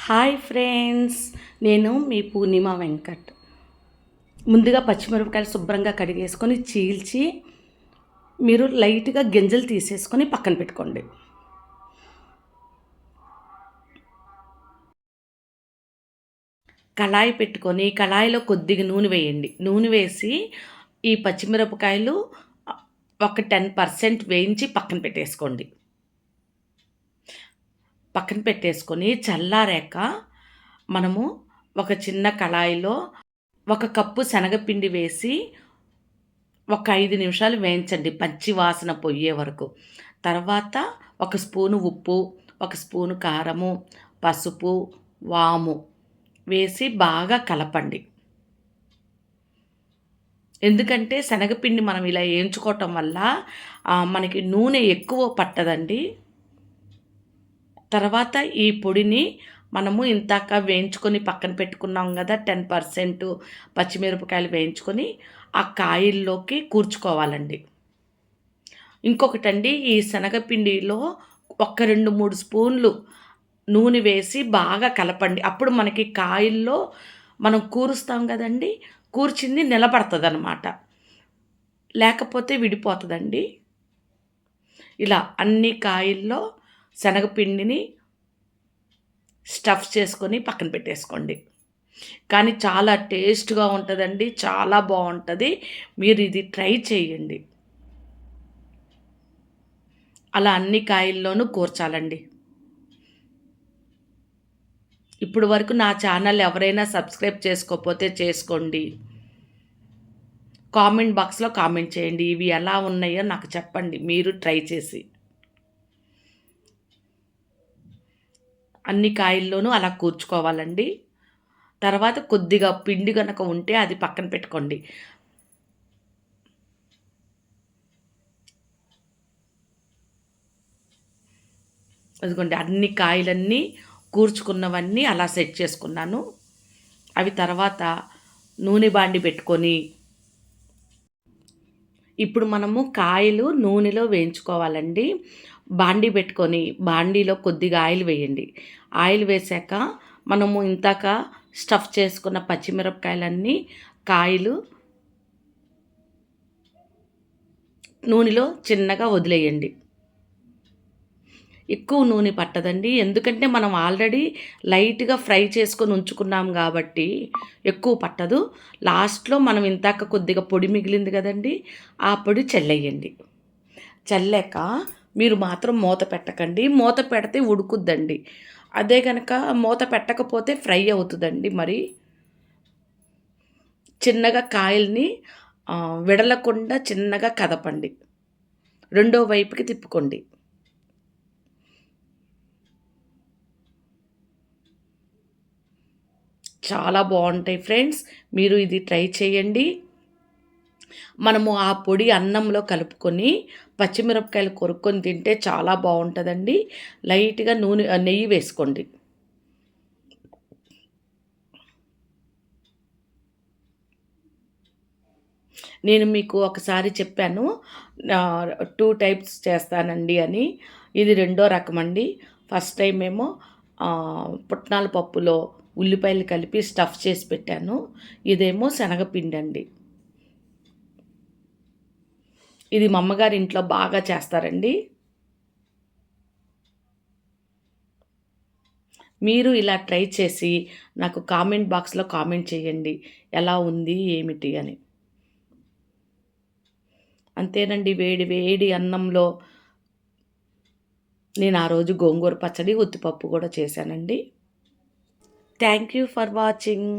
Hi friends, నేను మీ పూర్ణిమ వెంకట్. ముందుగా పచ్చిమిరపకాయలు శుభ్రంగా కడిగేసుకొని చీల్చి మీరు లైట్గా గింజలు తీసేసుకొని పక్కన పెట్టుకోండి. కళాయి పెట్టుకొని కళాయిలో కొద్దిగా నూనె వేయండి. నూనె వేసి ఈ పచ్చిమిరపకాయలు ఒక 10% వేయించి పక్కన పెట్టేసుకోండి. పక్కన పెట్టేసుకొని చల్లారాక మనము ఒక చిన్న కళాయిలో ఒక కప్పు శనగపిండి వేసి ఒక 5 నిమిషాలు వేయించండి పచ్చి వాసన పోయే వరకు. తర్వాత ఒక స్పూను ఉప్పు, ఒక స్పూను కారము, పసుపు, వాము వేసి బాగా కలపండి. ఎందుకంటే శనగపిండి మనం ఇలా వేయించుకోవటం వల్ల మనకి నూనె ఎక్కువ పట్టదండి. తర్వాత ఈ పొడిని మనము ఇంతాక వేయించుకొని పక్కన పెట్టుకున్నాం కదా, 10% పచ్చిమిరపకాయలు వేయించుకొని ఆ కాయల్లోకి కూర్చుకోవాలండి. ఇంకొకటండి, ఈ శనగపిండిలో ఒక 2-3 స్పూన్లు నూనె వేసి బాగా కలపండి. అప్పుడు మనకి కాయల్లో మనం కూరుస్తాం కదండి, కూర్చింది నిలబడుతుందన్నమాట, లేకపోతే విడిపోతుందండి. ఇలా అన్ని కాయల్లో శనగపిండిని స్టఫ్ చేసుకొని పక్కన పెట్టేసుకోండి. కానీ చాలా టేస్ట్గా ఉంటుందండి, చాలా బాగుంటుంది. మీరు ఇది ట్రై చేయండి. అలా అన్ని కాయల్లోనూ కూర్చాలండి. ఇప్పుడు వరకు నా ఛానల్ ఎవరైనా సబ్స్క్రైబ్ చేసుకోకపోతే చేసుకోండి. కామెంట్ బాక్స్లో కామెంట్ చేయండి, ఇవి ఎలా ఉన్నాయో నాకు చెప్పండి, మీరు ట్రై చేసి. అన్ని కాయల్లోనూ అలా కూర్చుకోవాలండి. తర్వాత కొద్దిగా పిండి కనుక ఉంటే అది పక్కన పెట్టుకోండి. అదిగోండి, అన్ని కాయలన్నీ కూర్చుకున్నవన్నీ అలా సెట్ చేసుకున్నాను. అవి తర్వాత నూనె బాండి పెట్టుకొని ఇప్పుడు మనము కాయలు నూనెలో వేయించుకోవాలండి. బాండీ పెట్టుకొని బాండీలో కొద్దిగా ఆయిల్ వేయండి. ఆయిల్ వేసాక మనము ఇంతాక స్టఫ్ చేసుకున్న పచ్చిమిరపకాయలన్నీ కాయలు నూనెలో చిన్నగా వదిలేయండి. ఎక్కువ నూనె పట్టదండి, ఎందుకంటే మనం ఆల్రెడీ లైట్గా ఫ్రై చేసుకొని ఉంచుకున్నాం కాబట్టి ఎక్కువ పట్టదు. లాస్ట్లో మనం ఇంతాక కొద్దిగా పొడి మిగిలింది కదండి, ఆ పొడి చల్లేయండి. చల్లాక మీరు మాత్రం మూత పెట్టకండి, మూత పెడితే ఉడుకుద్దండి. అదే కనుక మూత పెట్టకపోతే ఫ్రై అవుతుందండి. మరి చిన్నగా కాయల్ని విడలకుండా చిన్నగా కదపండి, రెండో వైపుకి తిప్పుకోండి. చాలా బాగుంటాయి ఫ్రెండ్స్, మీరు ఇది ట్రై చేయండి. మనము ఆ పొడి అన్నంలో కలుపుకొని పచ్చిమిరపకాయలు కొరుక్కొని తింటే చాలా బాగుంటుందండి. లైట్గా నెయ్యి వేసుకోండి. నేను మీకు ఒకసారి చెప్పాను 2 టైప్స్ చేస్తానండి అని. ఇది రెండో రకం అండి. ఫస్ట్ టైం ఏమో పుట్నాల పప్పులో ఉల్లిపాయలు కలిపి స్టఫ్ చేసి పెట్టాను. ఇదేమో శనగపిండి అండి. ఇది మా అమ్మగారి ఇంట్లో బాగా చేస్తారండి. మీరు ఇలా ట్రై చేసి నాకు కామెంట్ బాక్స్లో కామెంట్ చేయండి, ఎలా ఉంది ఏమిటి అని. అంతేనండి, వేడి వేడి అన్నంలో నేను ఆ రోజు గోంగూర పచ్చడి, ఉత్తిపప్పు కూడా చేశానండి. Thank you for watching.